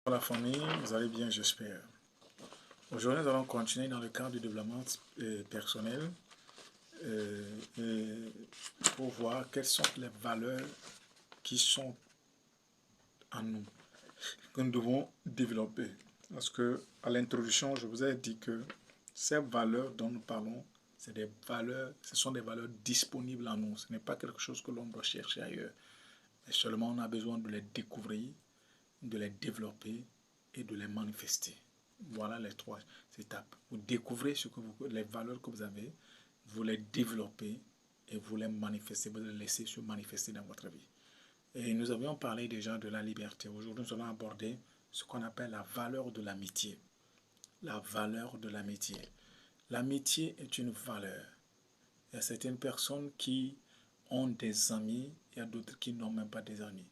Bonjour la famille, vous allez bien, j'espère. Aujourd'hui, nous allons continuer dans le cadre du développement personnel pour voir quelles sont les valeurs qui sont en nous, que nous devons développer. Parce que à l'introduction, je vous ai dit que ces valeurs dont nous parlons, ce sont des valeurs disponibles en nous. Ce n'est pas quelque chose que l'on doit chercher ailleurs. Mais seulement on a besoin de les découvrir, de les développer et de les manifester. Voilà les trois étapes. Vous découvrez les valeurs que vous avez, vous les développez et vous les manifestez, vous les laissez se manifester dans votre vie. Et nous avions parlé déjà de la liberté. Aujourd'hui, nous allons aborder ce qu'on appelle la valeur de l'amitié. La valeur de l'amitié. L'amitié est une valeur. Il y a certaines personnes qui ont des amis, il y a d'autres qui n'ont même pas des amis.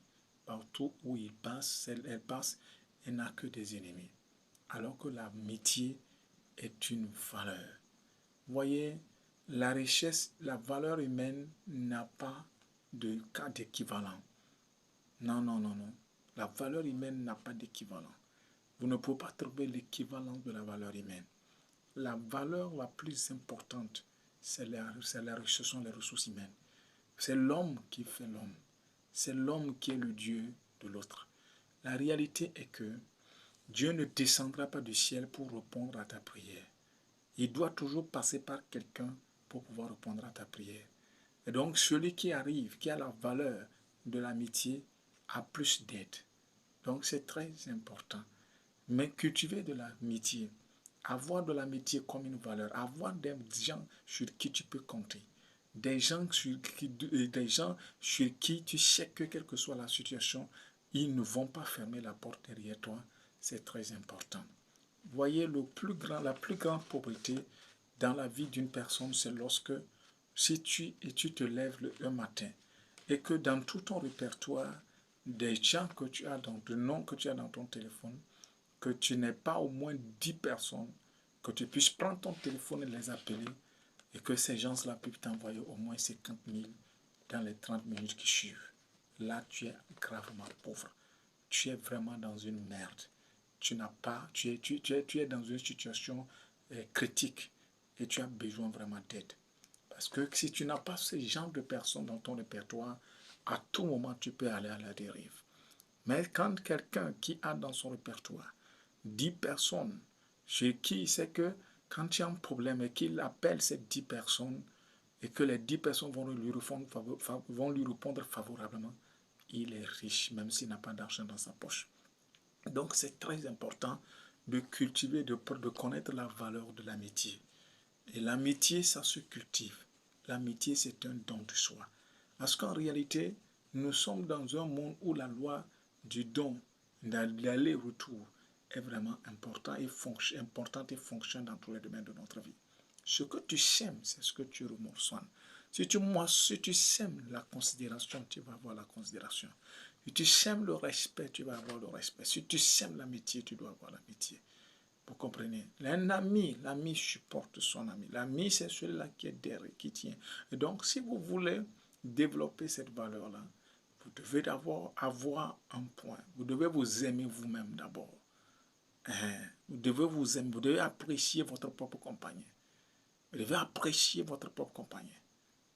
Partout où ils passent, elle passe, elle n'a que des ennemis. Alors que l'amitié est une valeur. Vous voyez, la richesse, la valeur humaine n'a pas de cas d'équivalent. Non, non, non, non. La valeur humaine n'a pas d'équivalent. Vous ne pouvez pas trouver l'équivalent de la valeur humaine. La valeur la plus importante, ce sont les ressources humaines. C'est l'homme qui fait l'homme. C'est l'homme qui est le Dieu de l'autre. La réalité est que Dieu ne descendra pas du ciel pour répondre à ta prière. Il doit toujours passer par quelqu'un pour pouvoir répondre à ta prière. Et donc, celui qui arrive, qui a la valeur de l'amitié, a plus d'aide. Donc, c'est très important. Mais cultiver de l'amitié, avoir de l'amitié comme une valeur, avoir des gens sur qui tu peux compter, des gens sur qui tu sais que quelle que soit la situation, ils ne vont pas fermer la porte derrière toi, c'est très important. Voyez, la plus grande pauvreté dans la vie d'une personne, c'est lorsque si tu te lèves un matin et que dans tout ton répertoire, des gens que tu as de noms que tu as dans ton téléphone, que tu n'aies pas au moins 10 personnes, que tu puisses prendre ton téléphone et les appeler, et que ces gens-là puissent t'envoyer au moins 50 000 dans les 30 minutes qui suivent. Là, tu es gravement pauvre. Tu es vraiment dans une merde. Tu es dans une situation critique et tu as besoin vraiment d'aide. Parce que si tu n'as pas ce genre de personnes dans ton répertoire, à tout moment, tu peux aller à la dérive. Mais quand quelqu'un qui a dans son répertoire 10 personnes, chez qui il sait que quand il y a un problème et qu'il appelle ces 10 personnes et que les 10 personnes vont lui répondre favorablement, il est riche, même s'il n'a pas d'argent dans sa poche. Donc c'est très important de cultiver, de connaître la valeur de l'amitié. Et l'amitié, ça se cultive. L'amitié, c'est un don de soi. Parce qu'en réalité, nous sommes dans un monde où la loi du don, l'aller-retour, est vraiment importante et fonctionne dans tous les domaines de notre vie. Ce que tu sèmes, c'est ce que tu remoissonnes. Si tu sèmes la considération, tu vas avoir la considération. Si tu sèmes le respect, tu vas avoir le respect. Si tu sèmes l'amitié, tu dois avoir l'amitié. Vous comprenez? Un ami, l'ami supporte son ami. L'ami, c'est celui-là qui est derrière, qui tient. Et donc, si vous voulez développer cette valeur-là, vous devez d'abord avoir un point. Vous devez vous aimer vous-même d'abord. Vous devez vous aimer, vous devez apprécier votre propre compagnon. Vous devez apprécier votre propre compagnon.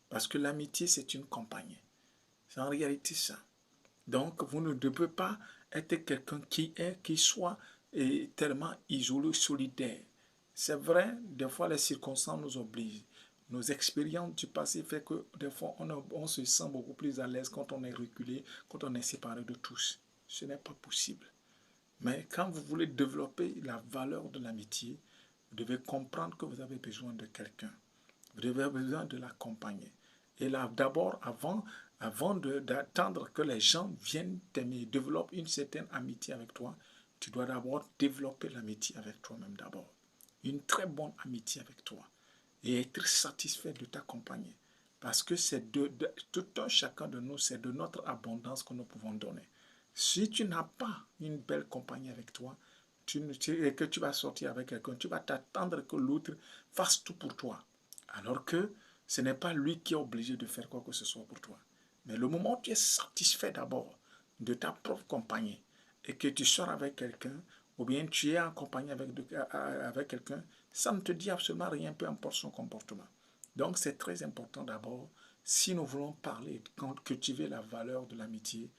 Parce que l'amitié, c'est une compagnie. C'est en réalité ça. Donc, vous ne devez pas être quelqu'un qui soit tellement isolé, solidaire. C'est vrai, des fois, les circonstances nous obligent. Nos expériences du passé font que des fois, on se sent beaucoup plus à l'aise quand on est reculé, quand on est séparé de tous. Ce n'est pas possible. Mais quand vous voulez développer la valeur de l'amitié, vous devez comprendre que vous avez besoin de quelqu'un. Vous avez besoin de l'accompagner. Et là, d'abord, avant d'attendre que les gens viennent t'aimer, développent une certaine amitié avec toi, tu dois d'abord développer l'amitié avec toi-même d'abord. Une très bonne amitié avec toi. Et être satisfait de t'accompagner. Parce que c'est tout un chacun de nous, c'est de notre abondance que nous pouvons donner. Si tu n'as pas une belle compagnie avec toi, et que tu vas sortir avec quelqu'un, tu vas t'attendre que l'autre fasse tout pour toi. Alors que ce n'est pas lui qui est obligé de faire quoi que ce soit pour toi. Mais le moment où tu es satisfait d'abord de ta propre compagnie et que tu sors avec quelqu'un, ou bien tu es accompagné avec quelqu'un, ça ne te dit absolument rien, peu importe son comportement. Donc c'est très important d'abord, si nous voulons parler, cultiver la valeur de l'amitié,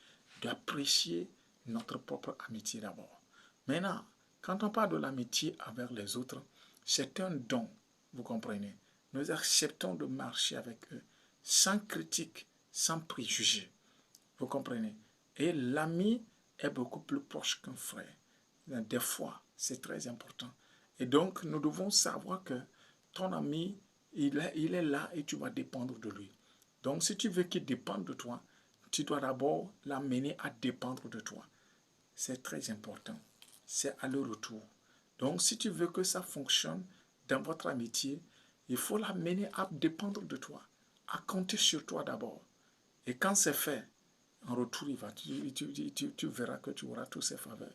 d'apprécier notre propre amitié d'abord. Maintenant, quand on parle de l'amitié avec les autres, c'est un don, vous comprenez. Nous acceptons de marcher avec eux, sans critique, sans préjugés. Vous comprenez. Et l'ami est beaucoup plus proche qu'un frère. Des fois, c'est très important. Et donc, nous devons savoir que ton ami, il est là et tu vas dépendre de lui. Donc, si tu veux qu'il dépende de toi, tu dois d'abord l'amener à dépendre de toi. C'est très important. C'est à leur retour. Donc, si tu veux que ça fonctionne dans votre amitié, il faut l'amener à dépendre de toi, à compter sur toi d'abord. Et quand c'est fait, en retour, tu verras que tu auras tous ses faveurs.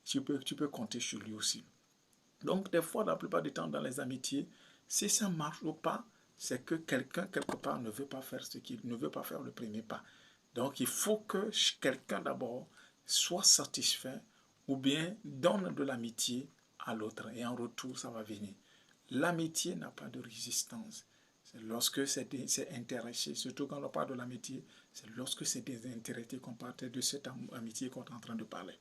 Tu peux compter sur lui aussi. Donc, des fois, la plupart du temps, dans les amitiés, si ça marche ou pas, c'est que quelqu'un, quelque part, ne veut pas faire ce qu'il ne veut pas faire le premier pas. Donc, il faut que quelqu'un, d'abord, soit satisfait ou bien donne de l'amitié à l'autre. Et en retour, ça va venir. L'amitié n'a pas de résistance. C'est lorsque c'est intéressé, surtout quand on parle de l'amitié, c'est lorsque c'est désintéressé qu'on parle de cette amitié qu'on est en train de parler.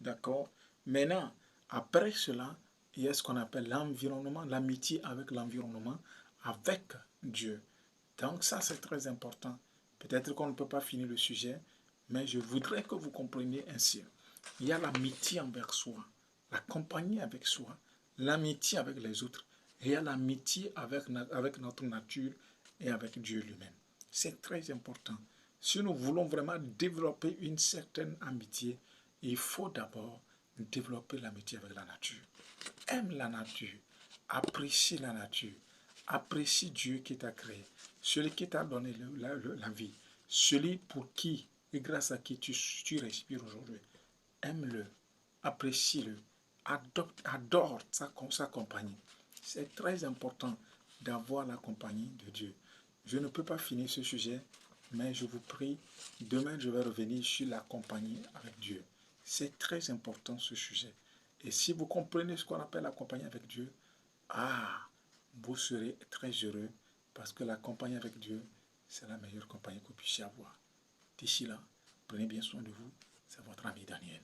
D'accord? Maintenant, après cela, il y a ce qu'on appelle l'environnement, l'amitié avec l'environnement, avec Dieu. Donc ça, c'est très important. Peut-être qu'on ne peut pas finir le sujet, mais je voudrais que vous compreniez ainsi. Il y a l'amitié envers soi, la compagnie avec soi, l'amitié avec les autres, et il y a l'amitié avec notre nature et avec Dieu lui-même. C'est très important. Si nous voulons vraiment développer une certaine amitié, il faut d'abord développer l'amitié avec la nature. Aime la nature, apprécie la nature, apprécie Dieu qui t'a créé, celui qui t'a donné la vie, celui pour qui et grâce à qui tu respires aujourd'hui. Aime-le, apprécie-le, adore sa compagnie. C'est très important d'avoir la compagnie de Dieu. Je ne peux pas finir ce sujet, mais je vous prie, demain je vais revenir sur la compagnie avec Dieu. C'est très important ce sujet. Et si vous comprenez ce qu'on appelle la compagnie avec Dieu, vous serez très heureux parce que la compagnie avec Dieu, c'est la meilleure compagnie que vous puissiez avoir. D'ici là, prenez bien soin de vous. C'est votre ami Daniel.